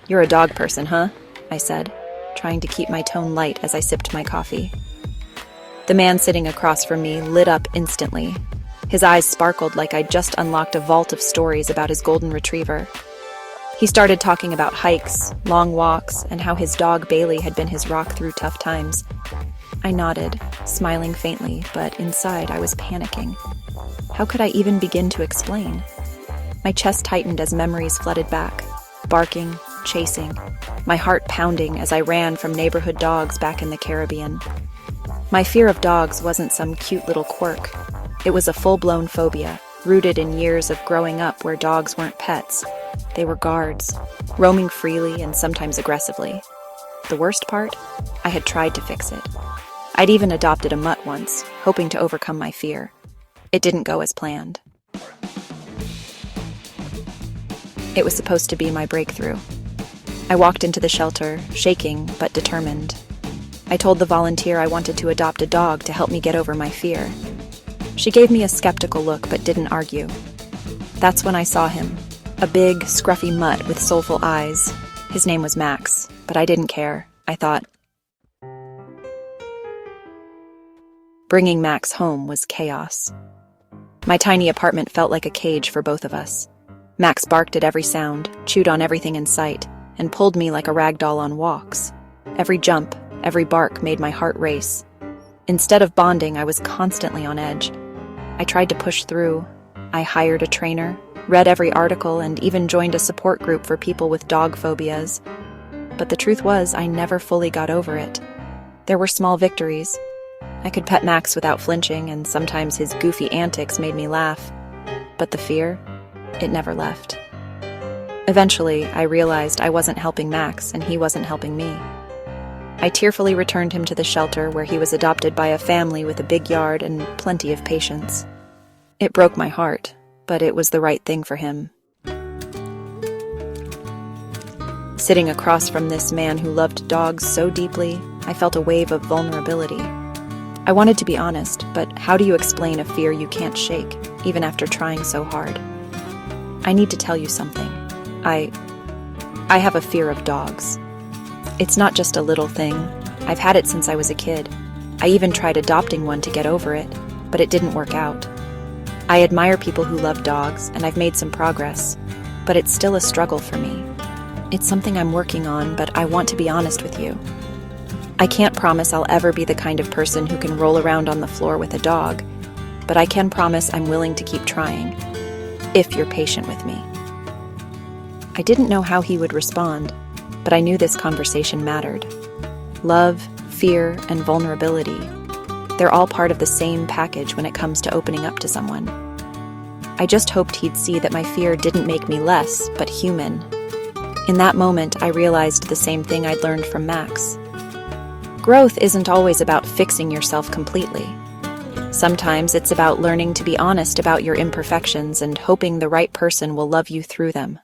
You're a dog person, huh? I said, trying to keep my tone light as I sipped my coffee. The man sitting across from me lit up instantly. His eyes sparkled like I'd just unlocked a vault of stories about his golden retriever. He started talking about hikes, long walks, and how his dog Bailey had been his rock through tough times. I nodded, smiling faintly, but inside I was panicking. How could I even begin to explain? My chest tightened as memories flooded back, barking, chasing, my heart pounding as I ran from neighborhood dogs back in the Caribbean. My fear of dogs wasn't some cute little quirk. It was a full-blown phobia, rooted in years of growing up where dogs weren't pets. They were guards, roaming freely and sometimes aggressively. The worst part? I had tried to fix it. I'd even adopted a mutt once, hoping to overcome my fear. It didn't go as planned. It was supposed to be my breakthrough. I walked into the shelter, shaking but determined. I told the volunteer I wanted to adopt a dog to help me get over my fear. She gave me a skeptical look but didn't argue. That's when I saw him, a big, scruffy mutt with soulful eyes. His name was Max, but I didn't care. I thought. Bringing Max home was chaos. My tiny apartment felt like a cage for both of us. Max barked at every sound, chewed on everything in sight, and pulled me like a rag doll on walks. Every jump, every bark made my heart race. Instead of bonding, I was constantly on edge. I tried to push through. I hired a trainer, read every article, and even joined a support group for people with dog phobias. But the truth was, I never fully got over it. There were small victories. I could pet Max without flinching, and sometimes his goofy antics made me laugh. But the fear, it never left. Eventually, I realized I wasn't helping Max, and he wasn't helping me. I tearfully returned him to the shelter where he was adopted by a family with a big yard and plenty of patience. It broke my heart, but it was the right thing for him. Sitting across from this man who loved dogs so deeply, I felt a wave of vulnerability. I wanted to be honest, but how do you explain a fear you can't shake, even after trying so hard? I need to tell you something. I have a fear of dogs. It's not just a little thing. I've had it since I was a kid. I even tried adopting one to get over it, but it didn't work out. I admire people who love dogs, and I've made some progress, but it's still a struggle for me. It's something I'm working on, but I want to be honest with you. I can't promise I'll ever be the kind of person who can roll around on the floor with a dog, but I can promise I'm willing to keep trying, if you're patient with me. I didn't know how he would respond, but I knew this conversation mattered. Love, fear, and vulnerability, they're all part of the same package when it comes to opening up to someone. I just hoped he'd see that my fear didn't make me less, but human. In that moment, I realized the same thing I'd learned from Max. Growth isn't always about fixing yourself completely. Sometimes it's about learning to be honest about your imperfections and hoping the right person will love you through them.